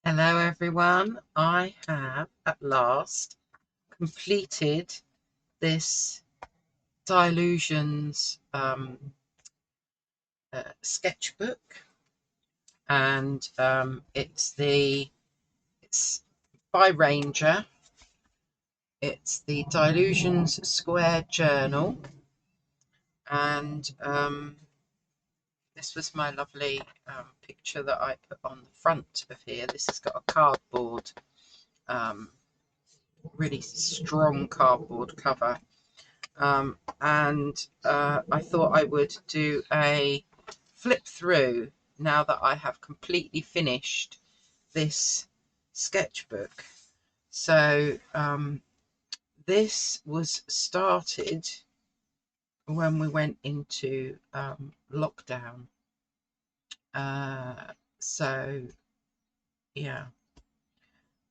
Hello everyone, I have at last completed this Dilutions sketchbook, and it's by Ranger. It's the Dilutions Square Journal, and this was my lovely picture that I put on the front of here. This has got a cardboard, really strong cardboard cover. And I thought I would do a flip through now that I have completely finished this sketchbook. So this was started when we went into lockdown. So yeah,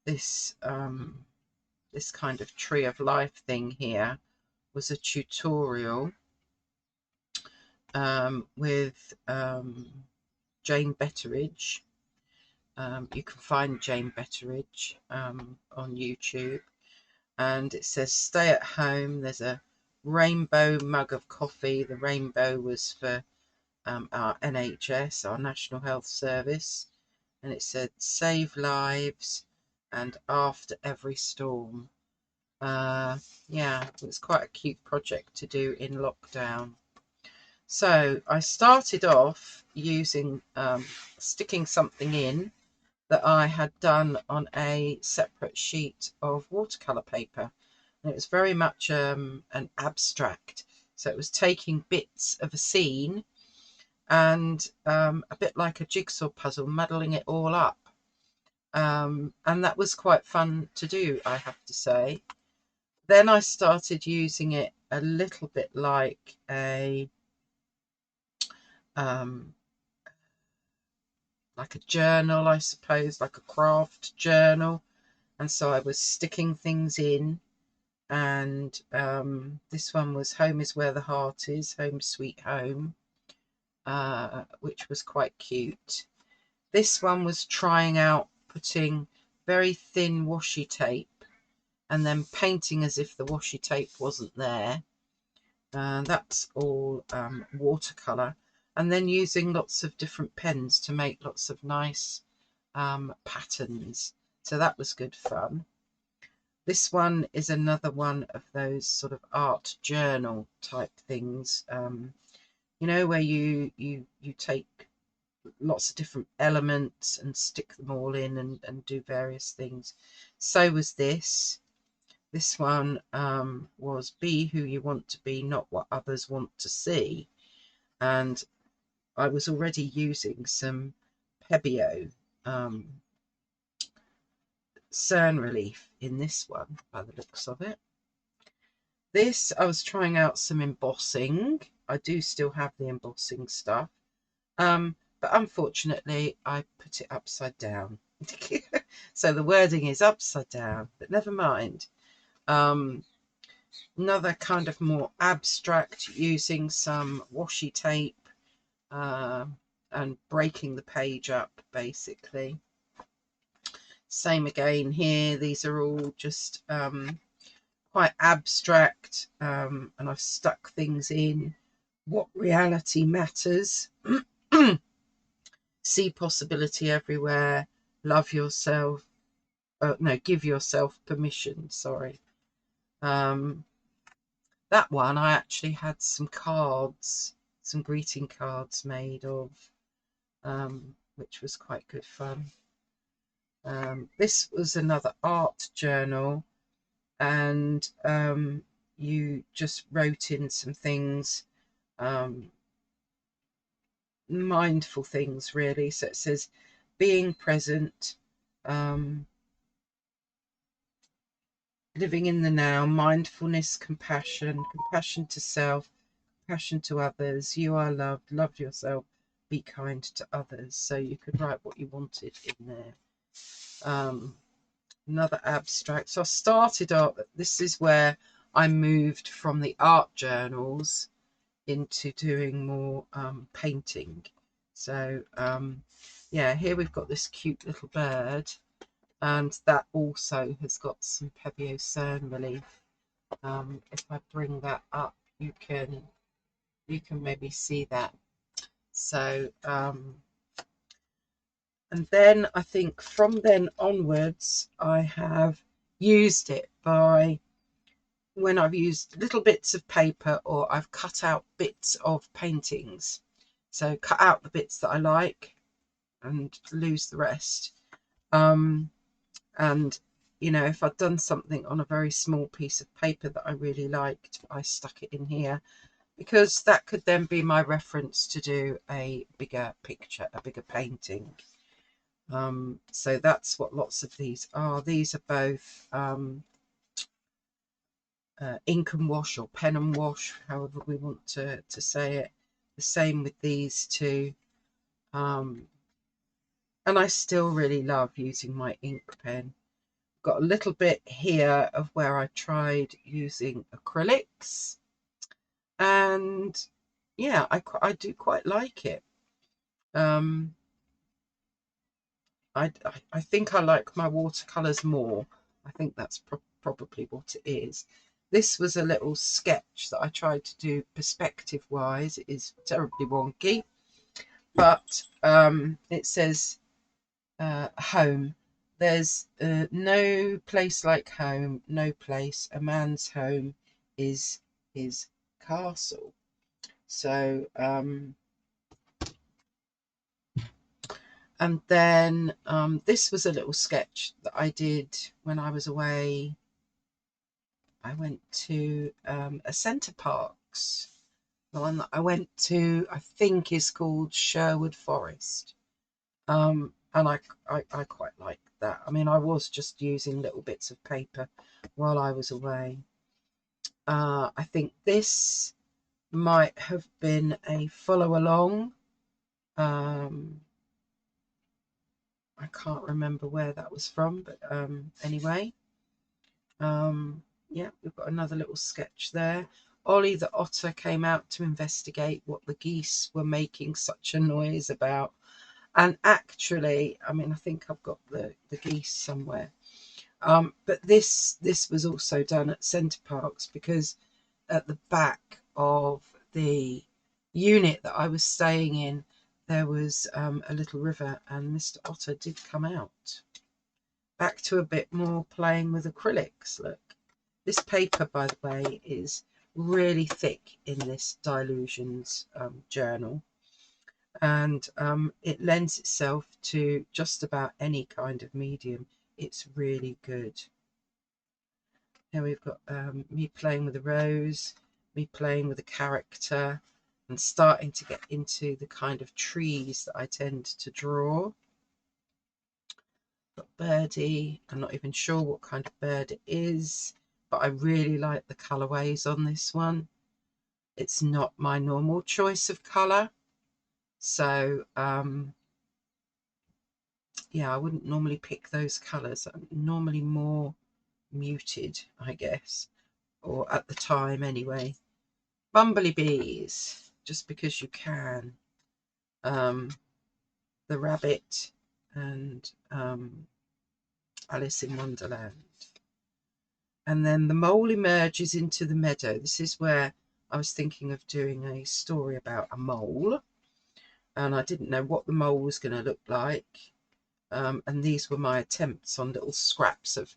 this this kind of tree of life thing here was a tutorial with Jane Betteridge. You can find Jane Betteridge on YouTube, and it says stay at home. There's a rainbow mug of coffee. The rainbow was for our NHS, our National Health Service, and it said save lives and after every storm. Yeah, it was quite a cute project to do in lockdown. So I started off using sticking something in that I had done on a separate sheet of watercolour paper. And it was very much an abstract. So it was taking bits of a scene and a bit like a jigsaw puzzle, muddling it all up. And that was quite fun to do, I have to say. Then I started using it a little bit like a journal, I suppose, like a craft journal. And so I was sticking things in, and this one was Home is Where the Heart Is, Home Sweet Home, which was quite cute. This one was trying out putting very thin washi tape and then painting as if the washi tape wasn't there. That's all watercolour, and then using lots of different pens to make lots of nice patterns. So that was good fun. This one is another one of those sort of art journal type things, you know, where you take lots of different elements and stick them all in and do various things. So was this. This one was be who you want to be, not what others want to see. And I was already using some Pebeo cern relief in this one by the looks of it. This, I was trying out some embossing. I do still have the embossing stuff. But unfortunately, I put it upside down. So the wording is upside down, but never mind. Another kind of more abstract, using some washi tape and breaking the page up, basically. Same again here. These are all just quite abstract, and I've stuck things in. What reality matters. See possibility everywhere. Love yourself. No, give yourself permission. Sorry. That one I actually had some cards, some greeting cards made of, which was quite good fun. This was another art journal, and you just wrote in some things, mindful things really. So it says being present, living in the now, mindfulness, compassion, compassion to self, compassion to others. You are loved, love yourself, be kind to others. So you could write what you wanted in there. Another abstract. So I started off, this is where I moved from the art journals into doing more painting. So yeah, here we've got this cute little bird, and that also has got some Pebeo cern relief. If I bring that up, you can maybe see that. So and then I think from then onwards I have used it by when I've used little bits of paper, or I've cut out bits of paintings. So cut out the bits that I like and lose the rest. And you know, if I'd done something on a very small piece of paper that I really liked, I stuck it in here, because that could then be my reference to do a bigger picture, a bigger painting. So that's what lots of these are. These are both ink and wash, or pen and wash, however we want to say it. The same with these two. And I still really love using my ink pen. Got a little bit here of where I tried using acrylics, and yeah, I do quite like it. I think I like my watercolors more. I think that's probably what it is. This was a little sketch that I tried to do perspective wise. It is terribly wonky, but it says home. There's no place like home, no place. A man's home is his castle. So and then this was a little sketch that I did when I was away. I went to a Centre Parks. The one that I went to, I think, is called Sherwood Forest. And I quite like that. I mean, I was just using little bits of paper while I was away. I think this might have been a follow along. I can't remember where that was from, but anyway. Yeah, we've got another little sketch there. Ollie the otter came out to investigate what the geese were making such a noise about. And actually, I mean, I think I've got the geese somewhere. But this was also done at Centre Parks, because at the back of the unit that I was staying in, there was a little river, and Mr. Otter did come out. Back to a bit more playing with acrylics. Look, this paper, by the way, is really thick in this Dilutions journal, and it lends itself to just about any kind of medium. It's really good. Here we've got me playing with a rose, me playing with a character, and starting to get into the kind of trees that I tend to draw. Got birdie. I'm not even sure what kind of bird it is, but I really like the colourways on this one. It's not my normal choice of colour, so yeah, I wouldn't normally pick those colours. I'm normally more muted, I guess, or at the time anyway. Bumblebees, just because you can. The rabbit, and Alice in Wonderland. And then the mole emerges into the meadow. This is where I was thinking of doing a story about a mole, and I didn't know what the mole was going to look like. And these were my attempts on little scraps of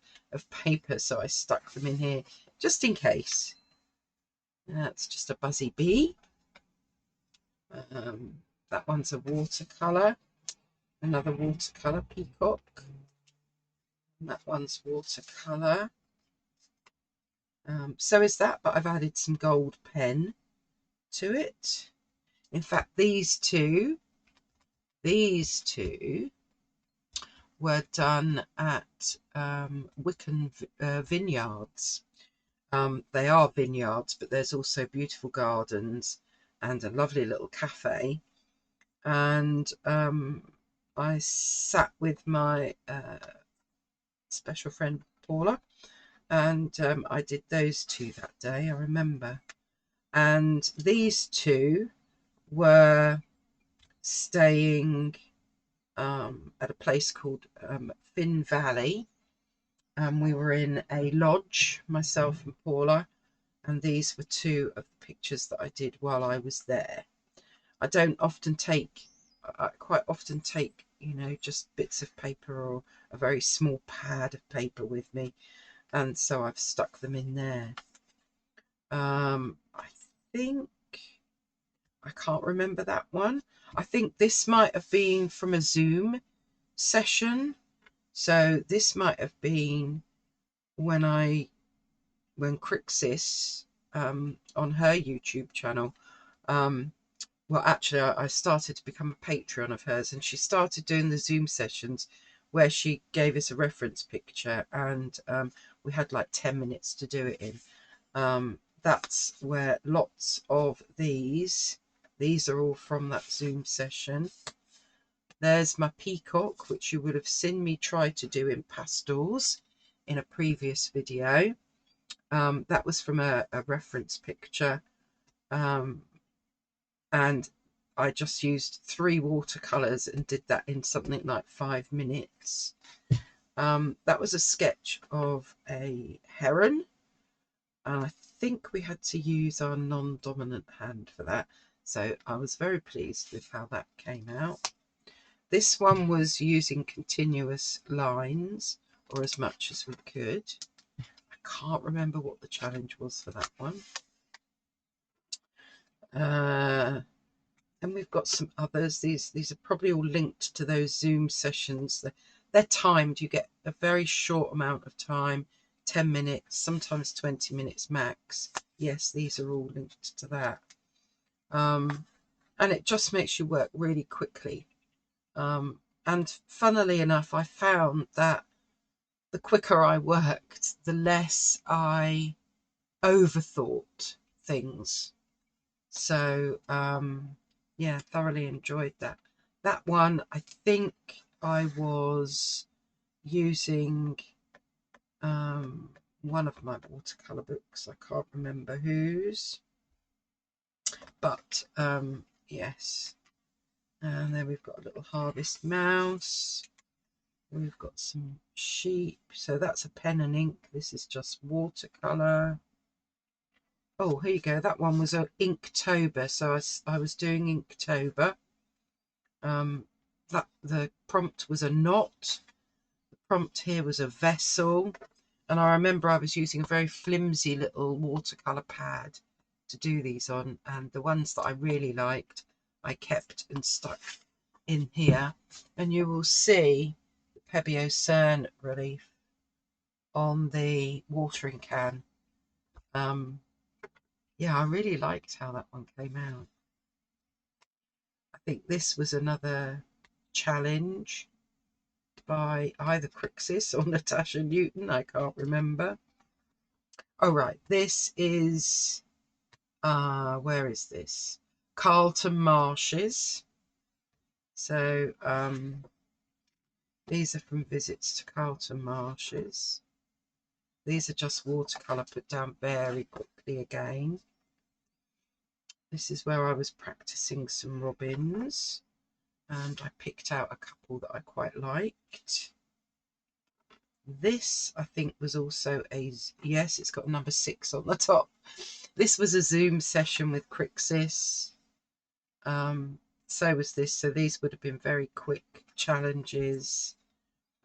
paper, so I stuck them in here just in case. That's just a buzzy bee. That one's a watercolour, another watercolour peacock. And that one's watercolour. So is that, but I've added some gold pen to it. In fact, these two were done at Wicken Vineyards. They are vineyards, but there's also beautiful gardens and a lovely little cafe. And I sat with my special friend Paula, and I did those two that day, I remember. And these two were staying at a place called Finn Valley. We were in a lodge, myself and Paula, and these were two of the pictures that I did while I was there. I don't often take, I quite often take, you know, just bits of paper or a very small pad of paper with me, and so I've stuck them in there. I think, I can't remember that one. I think this might have been from a Zoom session. So this might have been when Crixis, on her YouTube channel, well, actually, I started to become a Patreon of hers, and she started doing the Zoom sessions where she gave us a reference picture, and we had like 10 minutes to do it in. That's where lots of these are all from that Zoom session. There's my peacock, which you would have seen me try to do in pastels in a previous video. That was from a reference picture. And I just used 3 watercolors and did that in something like 5 minutes. That was a sketch of a heron, and I think we had to use our non-dominant hand for that, so I was very pleased with how that came out. This one was using continuous lines, or as much as we could. I can't remember what the challenge was for that one. And we've got some others. These are probably all linked to those Zoom sessions. They're timed. You get a very short amount of time, 10 minutes, sometimes 20 minutes max. Yes, these are all linked to that. And it just makes you work really quickly. And funnily enough, I found that the quicker I worked, the less I overthought things. So, yeah, thoroughly enjoyed that. That one, I think I was using one of my watercolour books. I can't remember whose. But, yes. And then we've got a little harvest mouse. We've got some sheep. So that's a pen and ink. This is just watercolour. Oh, here you go. That one was an Inktober. So I was doing Inktober. That the prompt was a knot. The prompt here was a vessel. And I remember I was using a very flimsy little watercolour pad to do these on. And the ones that I really liked, I kept and stuck in here. And you will see the Pebeo Cern relief on the watering can. Yeah, I really liked how that one came out. I think this was another challenge by either Crixis or Natasha Newton, I can't remember. Oh right, this is where is this? Carlton Marshes. So these are from visits to Carlton Marshes. These are just watercolour put down very quickly again. This is where I was practicing some robins, and I picked out a couple that I quite liked. This, I think, was also a, yes, it's got number 6 on the top. This was a Zoom session with Crixis. So was this. So these would have been very quick challenges.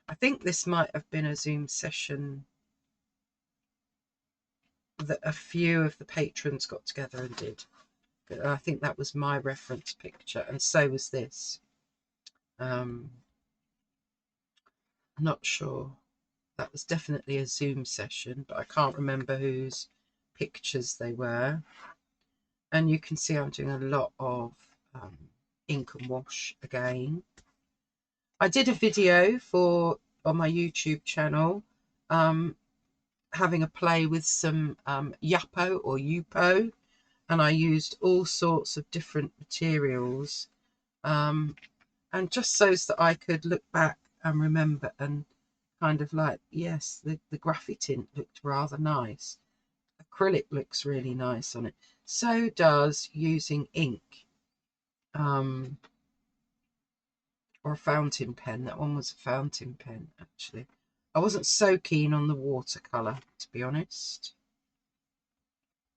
I think this might have been a Zoom session that a few of the patrons got together and did. But I think that was my reference picture, and so was this. I'm not sure. That was definitely a Zoom session, but I can't remember whose pictures they were. And you can see I'm doing a lot of ink and wash again. I did a video on my YouTube channel having a play with some Yupo or Yupo, and I used all sorts of different materials, and just so that I could look back and remember and kind of like, yes, the graphy tint looked rather nice. Acrylic looks really nice on it. So does using ink. or a fountain pen. That one was a fountain pen, actually. I wasn't so keen on the watercolour, to be honest.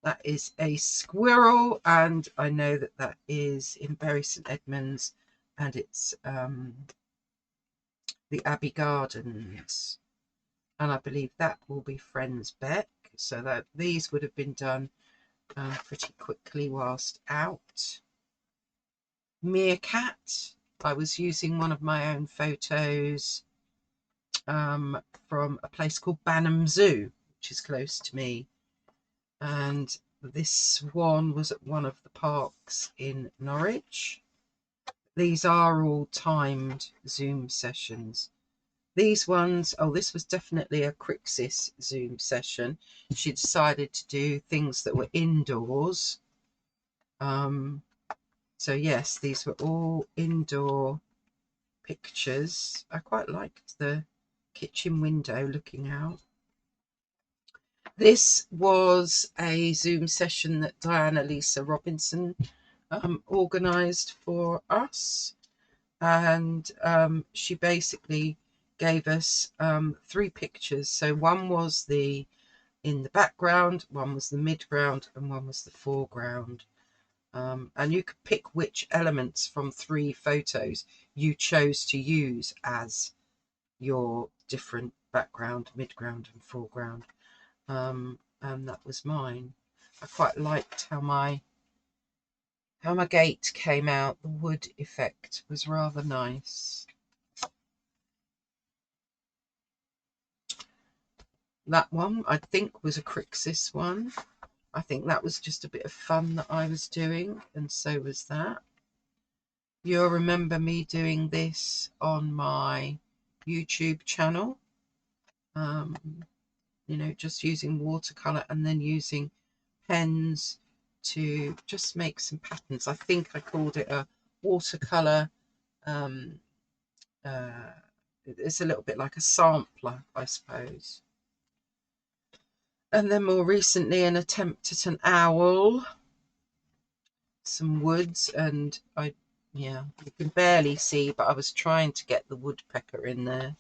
That is a squirrel, and I know that that is in Bury St Edmunds, and it's the Abbey Gardens, and I believe that will be Friends Beck. So that these would have been done pretty quickly whilst out. Meerkat, I was using one of my own photos from a place called Banham Zoo, which is close to me, and this swan was at one of the parks in Norwich. These are all timed Zoom sessions. These ones, oh, this was definitely a Crixus Zoom session. She decided to do things that were indoors. So yes, these were all indoor pictures. I quite liked the kitchen window looking out. This was a Zoom session that Diana Lisa Robinson organised for us, and she basically gave us 3 pictures. So one was in the background, one was the midground, and one was the foreground. And you could pick which elements from 3 photos you chose to use as your different background, midground, and foreground. And that was mine. I quite liked how my gate came out. The wood effect was rather nice. That one, I think, was a Crixus one. I think that was just a bit of fun that I was doing, and so was that. You'll remember me doing this on my YouTube channel. You know, just using watercolour and then using pens to just make some patterns. I think I called it a watercolour. It's a little bit like a sampler, I suppose. And then more recently, an attempt at an owl, some woods, and yeah, you can barely see, but I was trying to get the woodpecker in there.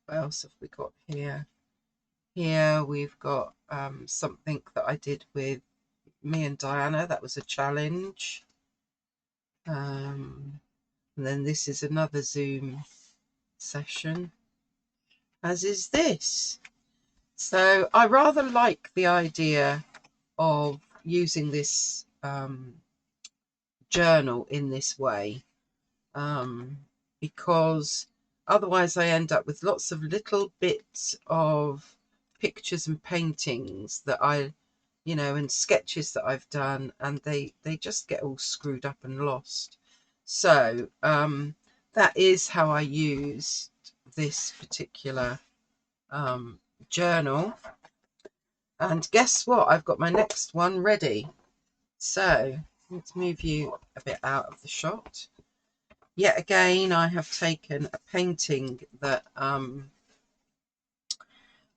What else have we got here? Here we've got something that I did with me and Diana. That was a challenge. And then this is another Zoom session, as is this. So I rather like the idea of using this journal in this way, because otherwise I end up with lots of little bits of pictures and paintings that you know, and sketches that I've done, and they just get all screwed up and lost. So that is how I used this particular journal. And guess what? I've got my next one ready. So let's move you a bit out of the shot. Yet again, I have taken a painting that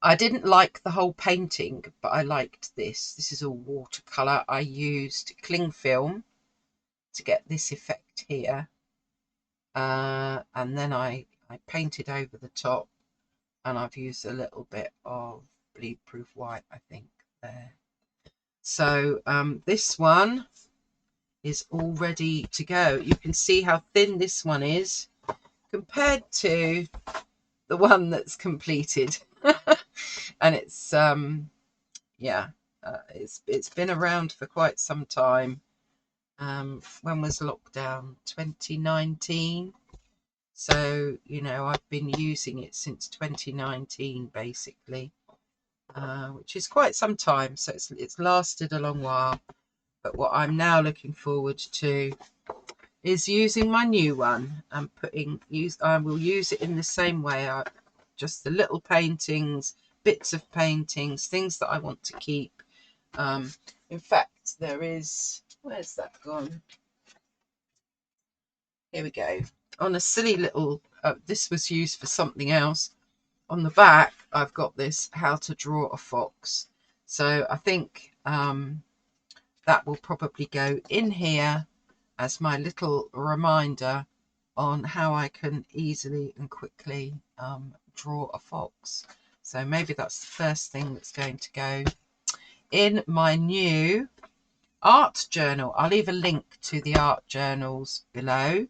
I didn't like the whole painting, but I liked this. This is all watercolour. I used cling film to get this effect here. And then I painted over the top, and I've used a little bit of bleed proof white, I think, there. So this one is all ready to go. You can see how thin this one is compared to the one that's completed. And it's yeah, it's been around for quite some time. When was lockdown? 2019. So, you know, I've been using it since 2019 basically, which is quite some time. So it's lasted a long while. But what I'm now looking forward to is using my new one and I will use it in the same way. Just the little paintings, bits of paintings, things that I want to keep. In fact, there is, where's that gone? Here we go. On a silly little, this was used for something else. On the back, I've got this how to draw a fox. So I think that will probably go in here, as my little reminder on how I can easily and quickly draw a fox. So maybe that's the first thing that's going to go in my new art journal. I'll leave a link to the art journals below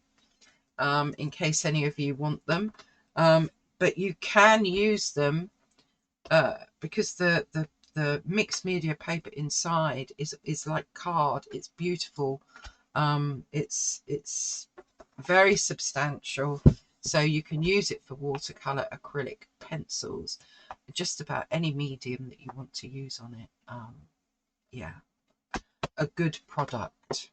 in case any of you want them. But you can use them because the mixed media paper inside is like card. It's beautiful. It's very substantial, so you can use it for watercolor, acrylic, pencils, just about any medium that you want to use on it. Yeah, a good product.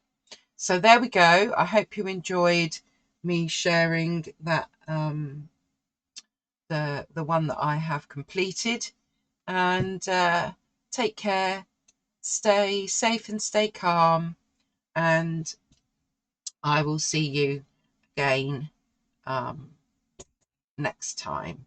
So there we go. I hope you enjoyed me sharing that the one that I have completed. And take care, stay safe and stay calm, and I will see you again next time.